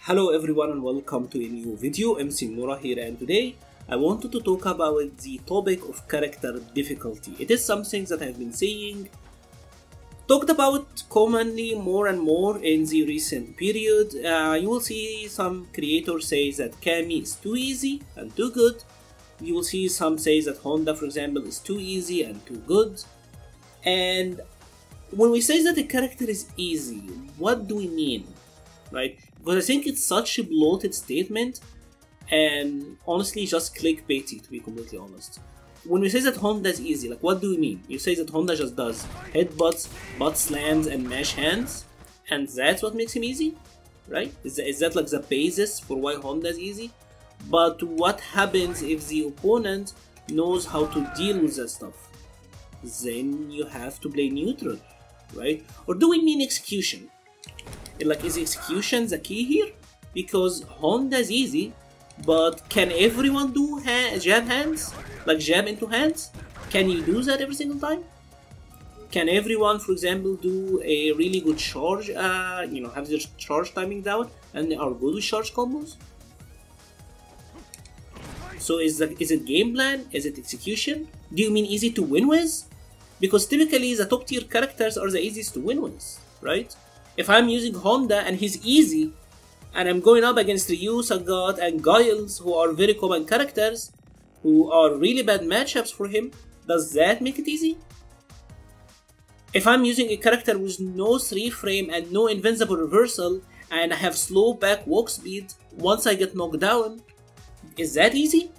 Hello everyone and welcome to a new video. MC-Mura here, and today I wanted to talk about the topic of character difficulty. It is something that I've been saying, talked about commonly more and more in the recent period. You will see some creators say that Kami is too easy and too good. You will see some say that Honda, for example, is too easy and too good. And when we say that a character is easy, what do we mean? Right? Because I think it's such a bloated statement and honestly just clickbaity, to be completely honest. When we say that Honda is easy, like what do we mean? You say that Honda just does headbutts, butt slams and mash hands, and that's what makes him easy? Right? Is that like the basis for why Honda is easy? But what happens if the opponent knows how to deal with that stuff? Then you have to play neutral, right? Or do we mean execution? Like, is execution the key here? Because Honda is easy, but can everyone do jab hands? Like jab into hands? Can you do that every single time? Can everyone, for example, do a really good charge, have their charge timing down and are good with charge combos? So is it game plan? Is it execution? Do you mean easy to win with? Because typically the top tier characters are the easiest to win with, right? If I'm using Honda and he's easy, and I'm going up against Ryu, Sagat, and Giles, who are very common characters, who are really bad matchups for him, does that make it easy? If I'm using a character with no 3 frame and no invincible reversal, and I have slow back walk speed once I get knocked down, is that easy?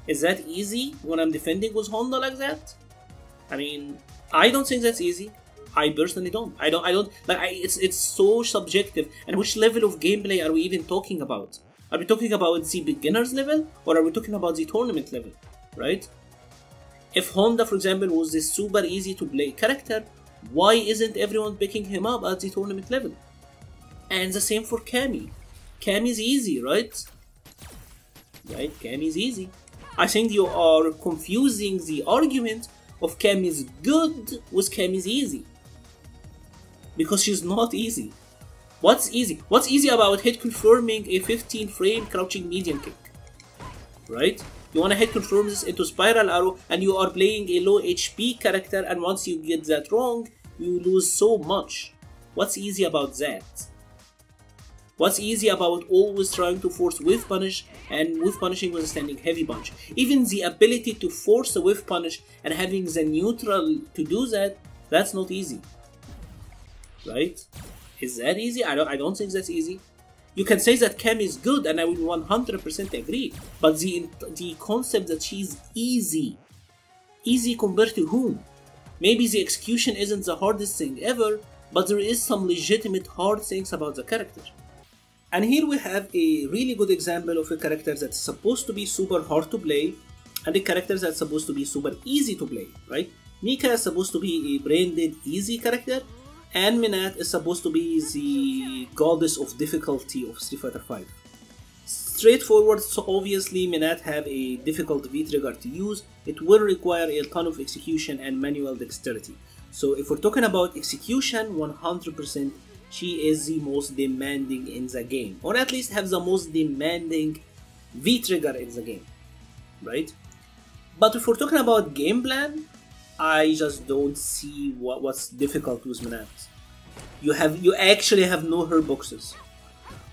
Is that easy when I'm defending with Honda like that? I mean, I don't think that's easy. I personally don't. It's so subjective. And which level of gameplay are we even talking about? Are we talking about the beginner's level, or are we talking about the tournament level, right? If Honda, for example, was this super easy to play character, why isn't everyone picking him up at the tournament level? And the same for Kami. Kami's easy, right? Right, Kami's easy. I think you are confusing the argument of Kami's good with Kami's easy. Because she's not easy. What's easy? What's easy about hit confirming a 15 frame crouching median kick? Right? You wanna hit confirm this into spiral arrow and you are playing a low HP character, and once you get that wrong, you lose so much. What's easy about that? What's easy about always trying to force whiff punish and whiff punishing with a standing heavy punch? Even the ability to force a whiff punish and having the neutral to do that, that's not easy. Right? Is that easy? I don't think that's easy. You can say that Kami is good, and I will 100% agree, but the concept that she's easy compared to whom? Maybe the execution isn't the hardest thing ever, but there is some legitimate hard things about the character. And here we have a really good example of a character that's supposed to be super hard to play, and a character that's supposed to be super easy to play, right? Mika is supposed to be a branded easy character, and Minat is supposed to be the goddess of difficulty of Street Fighter V. Straightforward, so obviously Minat have a difficult V-trigger to use. It will require a ton of execution and manual dexterity. So if we're talking about execution, 100% she is the most demanding in the game, or at least have the most demanding V-trigger in the game, right? But if we're talking about game plan, I just don't see what's difficult with Minat. You actually have no her boxes.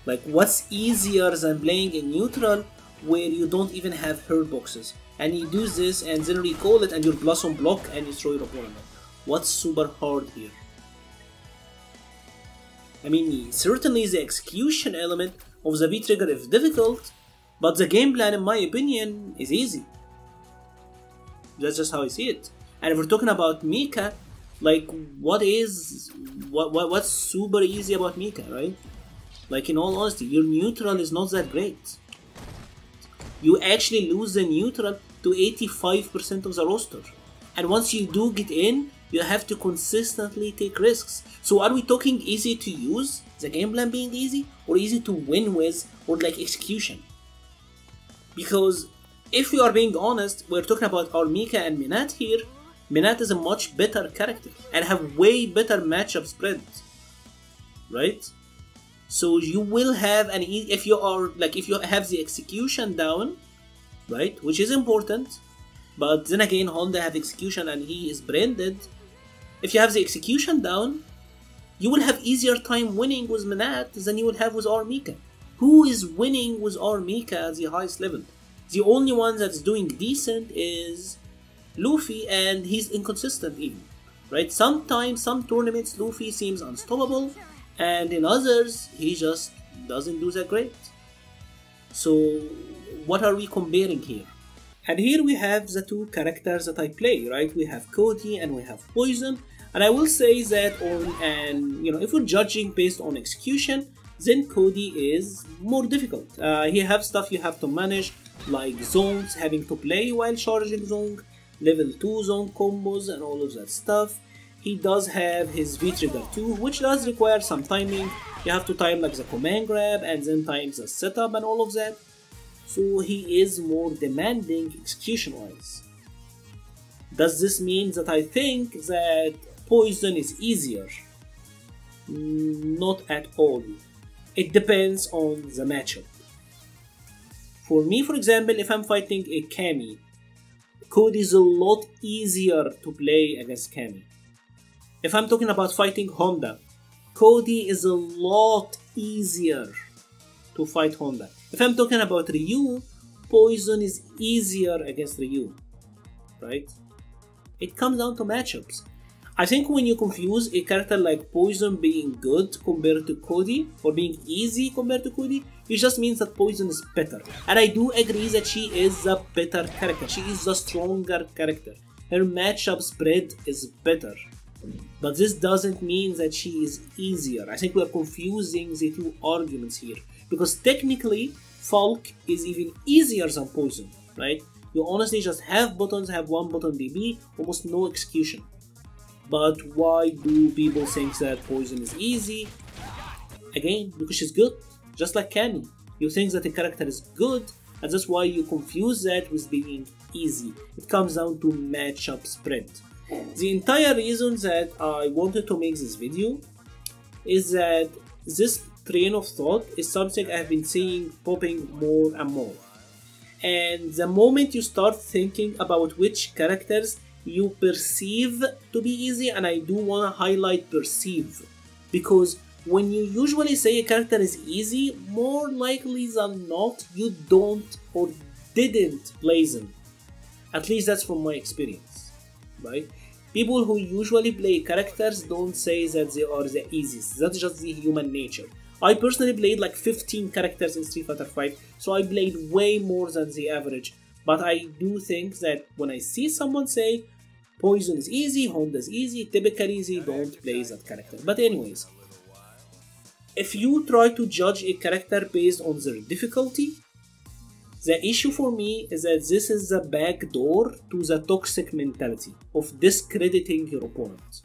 Like, what's easier than playing in neutral where you don't even have her boxes, and you do this and then recall it and you're plus on block and you throw your opponent? What's super hard here? I mean, certainly the execution element of the V-trigger is difficult, but the game plan, in my opinion, is easy. That's just how I see it. And if we're talking about Mika, like, what's super easy about Mika, right? Like, in all honesty, your neutral is not that great. You actually lose the neutral to 85% of the roster. And once you do get in, you have to consistently take risks. So are we talking easy to use, the game plan being easy, or easy to win with, or like execution? Because if we are being honest, we're talking about our Mika and Minat here. Minat is a much better character and have way better matchup spread, right? So you will have an if you have the execution down, right, which is important. But then again, Honda have execution and he is branded. If you have the execution down, you will have easier time winning with Menat than you will have with R-Mika. Who is winning with R-Mika at the highest level? The only one that's doing decent is Luffy, and he's inconsistent even, right? Sometimes, some tournaments, Luffy seems unstoppable, and in others, he just doesn't do that great. So, what are we comparing here? And here we have the two characters that I play, right? We have Cody and we have Poison. And I will say that if we're judging based on execution, then Cody is more difficult. He have stuff you have to manage, like zones, having to play while charging zone, level 2 zone combos and all of that stuff. He does have his V-Trigger too, which does require some timing. You have to time like the command grab and then time the setup and all of that. So he is more demanding execution-wise. Does this mean that I think that Poison is easier? Not at all. It depends on the matchup. For me, for example, if I'm fighting a Kami, Cody is a lot easier to play against Kami. If I'm talking about fighting Honda, Cody is a lot easier to fight Honda. If I'm talking about Ryu, Poison is easier against Ryu, right? It comes down to matchups. I think when you confuse a character like Poison being good compared to Cody, or being easy compared to Cody, it just means that Poison is better. And I do agree that she is the better character. She is the stronger character. Her matchup spread is better. But this doesn't mean that she is easier. I think we are confusing the two arguments here. Because technically, Falk is even easier than Poison, right? You honestly just have buttons, have one button BB, almost no execution. But why do people think that Poison is easy? Again, because she's good, just like Kami. You think that the character is good, and that's why you confuse that with being easy. It comes down to matchup spread. The entire reason that I wanted to make this video is that this train of thought is something I've been seeing popping more and more. And the moment you start thinking about which characters you perceive to be easy, and I do want to highlight perceive, because when you usually say a character is easy, more likely than not you don't or didn't play them. At least that's from my experience, right? People who usually play characters don't say that they are the easiest. That's just the human nature. I personally played like 15 characters in Street Fighter V, so I played way more than the average. But I do think that when I see someone say Poison is easy, Honda is easy, typically they don't play that character. But anyways, if you try to judge a character based on their difficulty, the issue for me is that this is the back door to the toxic mentality of discrediting your opponent.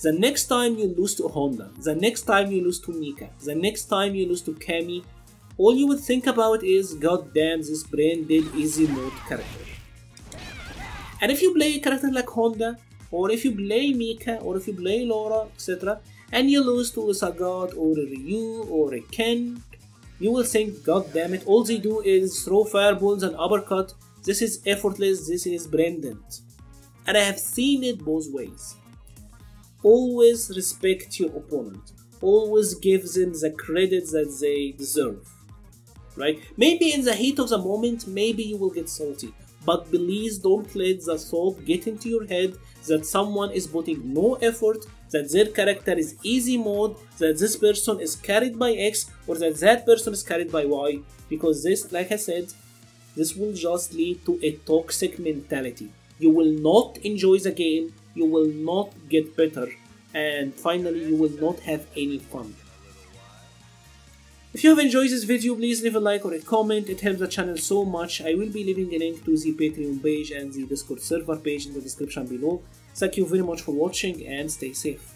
The next time you lose to Honda, the next time you lose to Mika, the next time you lose to Kami, all you would think about is, god damn, this brain did easy mode character. And if you play a character like Honda, or if you play Mika, or if you play Laura, etc., and you lose to a Sagat, or a Ryu, or a Ken, you will think, god damn it, all they do is throw fireballs and uppercut, this is effortless, this is branded. And I have seen it both ways. Always respect your opponent. Always give them the credit that they deserve. Right? Maybe in the heat of the moment, maybe you will get salty. But please don't let the thought get into your head that someone is putting no effort, that their character is easy mode, that this person is carried by X, or that that person is carried by Y. Because this, like I said, this will just lead to a toxic mentality. You will not enjoy the game, you will not get better, and finally you will not have any fun. If you have enjoyed this video, please leave a like or a comment, it helps the channel so much. I will be leaving a link to the Patreon page and the Discord server page in the description below. Thank you very much for watching and stay safe.